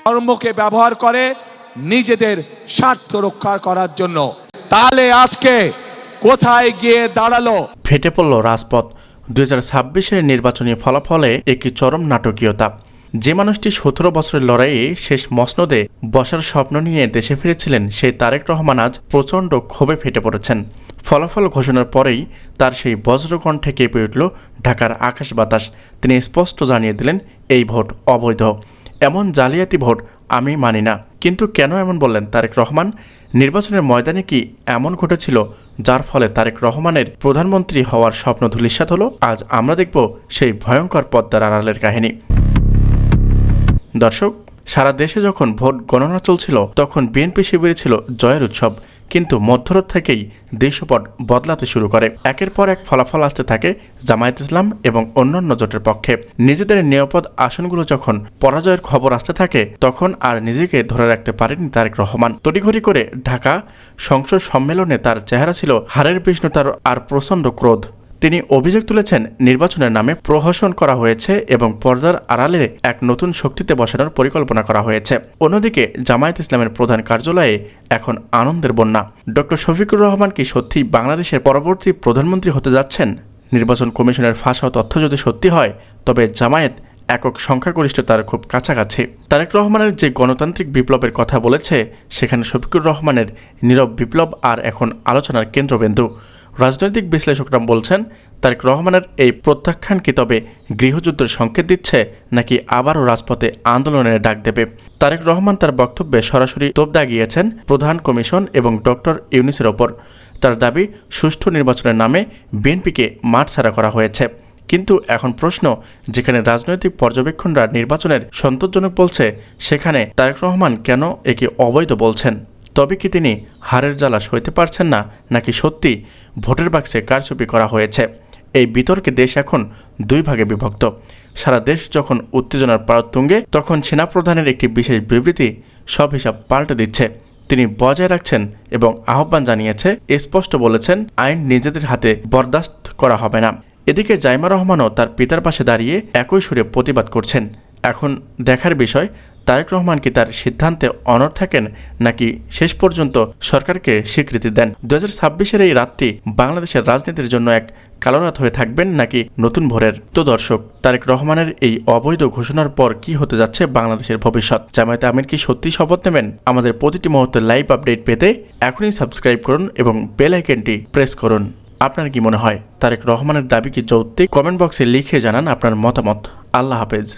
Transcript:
ধর্মকে ব্যবহার করে নিজেদের স্বার্থ রক্ষা করার জন্য। তাহলে আজকে কোথায় গিয়ে দাঁড়ালো? ফেটে পড়ল রাজপথ। 2026-এর নির্বাচনী ফলাফলে একটি চরম নাটকীয়তা। যে মানুষটি 17 বছরের লড়াইয়ে শেষ মসনদে বসার স্বপ্ন নিয়ে দেশে ফিরেছিলেন, সেই তারেক রহমান আজ প্রচণ্ড ক্ষোভে ফেটে পড়েছেন। ফলাফল ঘোষণার পরেই তার সেই বজ্রকণ্ঠে কেঁপে উঠল ঢাকার আকাশ বাতাস। তিনি স্পষ্ট জানিয়ে দিলেন, এই ভোট অবৈধ, এমন জালিয়াতি ভোট আমি মানি না। কিন্তু কেন এমন বললেন তারেক রহমান? নির্বাচনের ময়দানে কি এমন ঘটেছিল যার ফলে তারেক রহমানের প্রধানমন্ত্রী হওয়ার স্বপ্ন ধূলিসাৎ হলো? আজ আমরা দেখব সেই ভয়ঙ্কর পদ্মার আড়ালের কাহিনী। দর্শক, সারা দেশে যখন ভোট গণনা চলছিল তখন বিএনপি শিবিরে ছিল জয়ের উৎসব। কিন্তু মধ্যরাত থেকেই দৃশ্যপট বদলাতে শুরু করে। একের পর এক ফলাফল আসতে থাকে জামায়াত ইসলাম এবং অন্যান্য জোটের পক্ষে। নিজেদের নিরাপদ আসনগুলো যখন পরাজয়ের খবর আসতে থাকে, তখন আর নিজেকে ধরে রাখতে পারেনি তারেক রহমান। তড়িঘড়ি করে ঢাকা সংসদ সম্মেলনে তার চেহারা ছিল হারের বিষ্ণুতার আর প্রচণ্ড ক্রোধ। তিনি অভিযোগ তুলেছেন, নির্বাচনের নামে প্রহসন করা হয়েছে এবং পর্দার আড়ালে এক নতুন শক্তিতে বসানোর পরিকল্পনা করা হয়েছে। অন্যদিকে জামায়াত ইসলামের প্রধান কার্যালয়ে এখন আনন্দের বন্যা। ডক্টর শফিকুর রহমান কি সত্যি বাংলাদেশের পরবর্তী প্রধানমন্ত্রী হতে যাচ্ছেন? নির্বাচন কমিশনের ফাঁস হওয়া তথ্য যদি সত্যি হয়, তবে জামায়াত একক সংখ্যাগরিষ্ঠতার খুব কাছাকাছি। তারেক রহমানের যে গণতান্ত্রিক বিপ্লবের কথা বলেছে, সেখানে শফিকুর রহমানের নীরব বিপ্লব আর এখন আলোচনার কেন্দ্রবিন্দু। রাজনৈতিক বিশ্লেষকরা বলছেন, তারেক রহমানের এই প্রত্যাখ্যান কি তবে গৃহযুদ্ধের সংকেত দিচ্ছে, নাকি আবারও রাজপথে আন্দোলনের ডাক দেবে? তারেক রহমান তার বক্তব্যে সরাসরি তোপ দাগিয়েছেন প্রধান কমিশন এবং ডক্টর ইউনূসের ওপর। তার দাবি, সুষ্ঠু নির্বাচনের নামে বিএনপিকে মাঠছাড়া করা হয়েছে। কিন্তু এখন প্রশ্ন, যেখানে রাজনৈতিক পর্যবেক্ষণরা নির্বাচনের সন্তোষজনক বলছে, সেখানে তারেক রহমান কেন একে অবৈধ বলছেন? তবে কি তিনি হারের জ্বালা সইতে পারছেন না, নাকি সত্যি ভোটের বাক্সে কারচুপি করা হয়েছে? এই বিতর্কে দেশ এখন দুই ভাগে বিভক্ত। সারা দেশ যখন উত্তেজনার পারতুঙ্গে, তখন সেনাপ্রধানের একটি বিশেষ বিবৃতি সব হিসাব পাল্টে দিচ্ছে। তিনি বজায় রাখছেন এবং আহ্বান জানিয়েছে, স্পষ্ট বলেছেন, আইন নিজেদের হাতে বরদাস্ত করা হবে না। এদিকে জাইমা রহমানও তার পিতার পাশে দাঁড়িয়ে একই সুরে প্রতিবাদ করছেন। এখন দেখার বিষয়, তারেক রহমান কি তার সিদ্ধান্তে অনড় থাকেন, নাকি শেষ পর্যন্ত সরকারকে স্বীকৃতি দেন? 2026-এর এই রাতটি বাংলাদেশের রাজনীতির জন্য এক কালো রাত হয়ে থাকবেন, নাকি নতুন ভোরের? তো দর্শক, তারেক রহমানের এই অবৈধ ঘোষণার পর কি হতে যাচ্ছে বাংলাদেশের ভবিষ্যৎ? জামায়াতে আমির কি সত্যি শপথ নেবেন? আমাদের প্রতিটি মুহূর্তের লাইভ আপডেট পেতে এখনই সাবস্ক্রাইব করুন এবং বেল আইকনটি প্রেস করুন। আপনার কি মনে হয়, তারেক রহমানের দাবি কি যৌক্তিক? কমেন্ট বক্সে লিখে জানান আপনার মতামত। আল্লাহ হাফেজ।